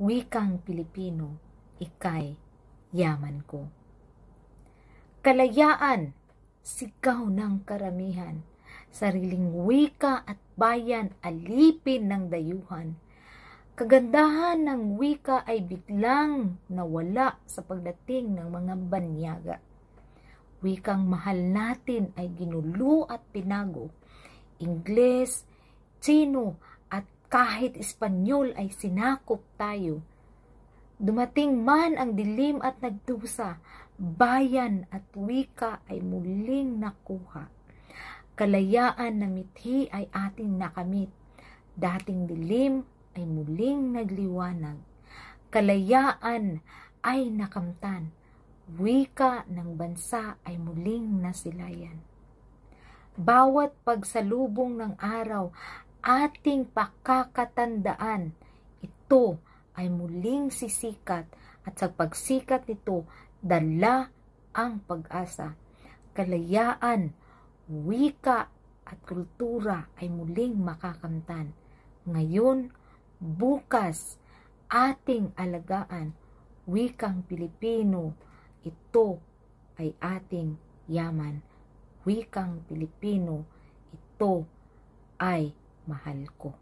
Wikang Pilipino, ika'y yaman ko. Kalayaan, sigaw ng karamihan. Sariling wika at bayan, alipin ng dayuhan. Kagandahan ng wika ay biglang nawala sa pagdating ng mga banyaga. Wikang mahal natin ay ginulo at pinago. Ingles, Tsino at kahit Espanyol ay sinakop tayo. Dumating man ang dilim at nagdusa, bayan at wika ay muling nakuha. Kalayaan na mithi ay ating nakamit. Dating dilim ay muling nagliwanag. Kalayaan ay nakamtan. Wika ng bansa ay muling nasilayan. Bawat pagsalubong ng araw, ating pakakatandaan, ito ay muling sisikat at sa pagsikat nito, dala ang pag-asa. Kalayaan, wika at kultura ay muling makakamtan. Ngayon, bukas, ating alagaan, wikang Pilipino, ito ay ating yaman. Wikang Pilipino, ito ay mahal ko.